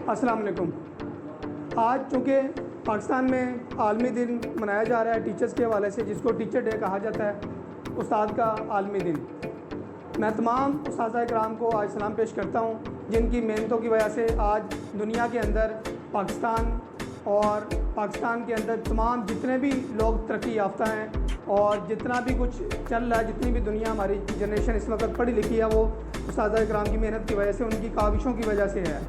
السلام علیکم۔ آج چونکہ پاکستان میں عالمی دن منایا جا رہا ہے ٹیچرز کے حوالے سے، جس کو ٹیچر ڈے کہا جاتا ہے، استاد کا عالمی دن، میں تمام اساتذہ کرام کو آج سلام پیش کرتا ہوں، جن کی محنتوں کی وجہ سے آج دنیا کے اندر پاکستان کے اندر تمام جتنے بھی لوگ ترقی یافتہ ہیں اور جتنا بھی کچھ چل رہا ہے، جتنی بھی دنیا ہماری جنریشن اس وقت پڑھی لکھی ہے، وہ اساتذہ کرام کی محنت کی وجہ سے، ان کی کاوشوں کی وجہ سے ہے۔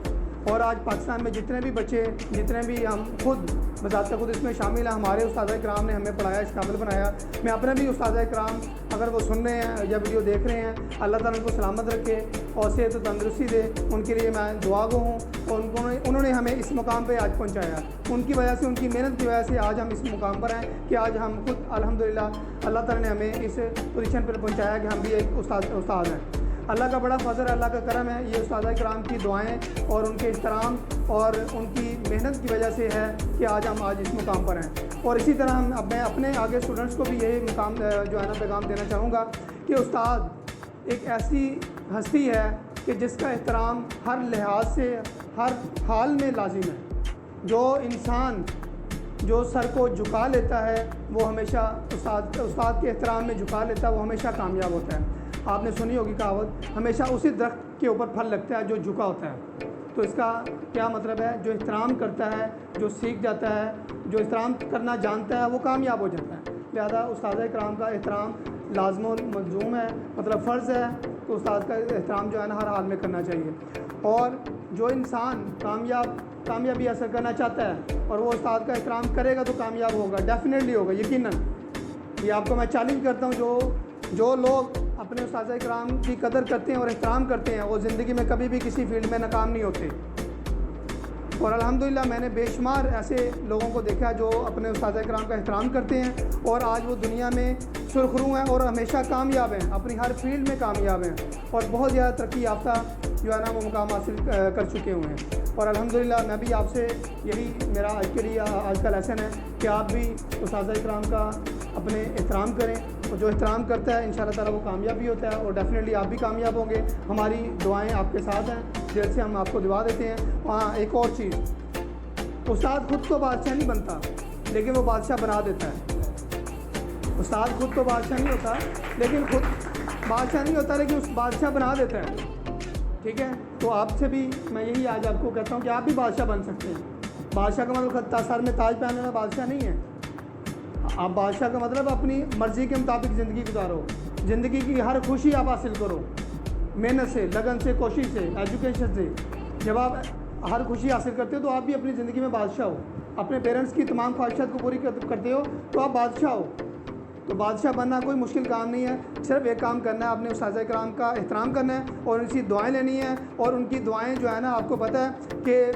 اور آج پاکستان میں جتنے بھی بچے، جتنے بھی ہم خود بذات خود اس میں شامل ہیں، ہمارے اساتذہ کرام نے ہمیں پڑھایا، اس قابل بنایا۔ میں اپنے بھی اساتذہ کرام اگر وہ سن رہے ہیں یا ویڈیو دیکھ رہے ہیں، اللہ تعالیٰ ان کو سلامت رکھے اور صحت و تندرستی دے، ان کے لیے میں دعا گو ہوں۔ اور انہوں نے ہمیں اس مقام پہ آج پہنچایا، ان کی وجہ سے، ان کی محنت کی وجہ سے آج ہم اس مقام پر ہیں کہ آج ہم خود الحمدللہ اللہ تعالیٰ نے ہمیں اس پوزیشن پر پہنچایا کہ ہم بھی ایک استاد ہیں۔ اللہ کا بڑا فضل ہے، اللہ کا کرم ہے، یہ اساتذہ کرام کی دعائیں اور ان کے احترام اور ان کی محنت کی وجہ سے ہے کہ آج ہم اس مقام پر ہیں۔ اور اسی طرح میں اپنے آگے اسٹوڈنٹس کو بھی یہی مقام جو ہے نا پیغام دینا چاہوں گا کہ استاد ایک ایسی ہستی ہے کہ جس کا احترام ہر لحاظ سے ہر حال میں لازم ہے۔ جو انسان جو سر کو جھکا لیتا ہے وہ ہمیشہ استاد کے احترام میں جھکا لیتا ہے، وہ ہمیشہ کامیاب ہوتا ہے۔ آپ نے سنی ہوگی کہاوت، ہمیشہ اسی درخت کے اوپر پھل لگتا ہے جو جھکا ہوتا ہے۔ تو اس کا کیا مطلب ہے؟ جو احترام کرتا ہے، جو سیکھ جاتا ہے، جو احترام کرنا جانتا ہے، وہ کامیاب ہو جاتا ہے۔ لہذا اساتذہ کرام کا احترام لازم و ملزوم ہے، مطلب فرض ہے، تو استاد کا احترام جو ہے نا ہر حال میں کرنا چاہیے۔ اور جو انسان کامیابی حاصل کرنا چاہتا ہے اور وہ استاد کا احترام کرے گا تو کامیاب ہوگا، ڈیفینیٹلی ہوگا، یقیناً۔ یہ آپ کو میں چیلنج کرتا ہوں، جو لوگ اپنے اساتذہ کرام کی قدر کرتے ہیں اور احترام کرتے ہیں، وہ زندگی میں کبھی بھی کسی فیلڈ میں ناکام نہیں ہوتے۔ اور الحمدللہ میں نے بے شمار ایسے لوگوں کو دیکھا جو اپنے اساتذہ کرام کا احترام کرتے ہیں اور آج وہ دنیا میں سرخرو ہیں اور ہمیشہ کامیاب ہیں، اپنی ہر فیلڈ میں کامیاب ہیں اور بہت زیادہ ترقی یافتہ جو ہے نا وہ مقام حاصل کر چکے ہوئے ہیں۔ اور الحمدللہ میں بھی آپ سے یہی میرا آج کے لیے آج کا لیسن ہے کہ آپ بھی اساتذہ کرام کا اپنے احترام کریں، اور جو احترام کرتا ہے انشاءاللہ تعالیٰ وہ کامیاب بھی ہوتا ہے اور ڈیفینیٹلی آپ بھی کامیاب ہوں گے۔ ہماری دعائیں آپ کے ساتھ ہیں، دل سے ہم آپ کو دعا دیتے ہیں۔ ہاں، ایک اور چیز، استاد خود تو بادشاہ نہیں بنتا لیکن وہ بادشاہ بنا دیتا ہے۔ استاد خود تو بادشاہ نہیں ہوتا لیکن اس بادشاہ بنا دیتا ہے، ٹھیک ہے؟ تو آپ سے بھی میں یہی آج آپ کو کہتا ہوں کہ آپ بھی بادشاہ بن سکتے ہیں۔ بادشاہ کا مطلب سر میں تاج پہننے والا بادشاہ نہیں ہے۔ آپ بادشاہ کا مطلب اپنی مرضی کے مطابق زندگی گزارو، زندگی کی ہر خوشی آپ حاصل کرو، محنت سے، لگن سے، کوشش سے، ایجوکیشن سے۔ جب آپ ہر خوشی حاصل کرتے ہو تو آپ بھی اپنی زندگی میں بادشاہ ہو، اپنے پیرنٹس کی تمام خواہشات کو پوری کرتے ہو تو آپ بادشاہ ہو۔ تو بادشاہ بننا کوئی مشکل کام نہیں ہے، صرف ایک کام کرنا ہے، اپنے اساتذہ کرام کا احترام کرنا ہے اور ان کی دعائیں لینی ہیں، اور ان کی دعائیں جو ہے نا آپ کو پتہ ہے کہ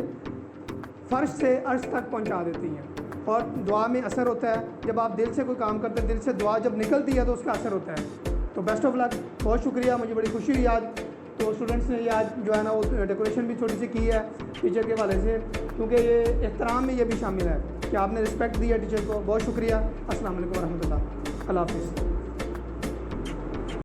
فرش سے عرش تک پہنچا دیتی ہیں، اور دعا میں اثر ہوتا ہے۔ جب آپ دل سے کوئی کام کرتے ہیں، دل سے دعا جب نکلتی ہے تو اس کا اثر ہوتا ہے۔ تو بیسٹ آف لک، بہت شکریہ، مجھے بڑی خوشی ہوئی آج۔ تو اسٹوڈنٹس نے یہ آج جو ہے نا وہ ڈیکوریشن بھی چھوٹی سی کی ہے ٹیچر کے حوالے سے، کیونکہ یہ احترام میں یہ بھی شامل ہے کہ آپ نے رسپیکٹ دی ہے ٹیچر کو۔ بہت شکریہ، السلام علیکم ورحمۃ اللہ، اللہ حافظ۔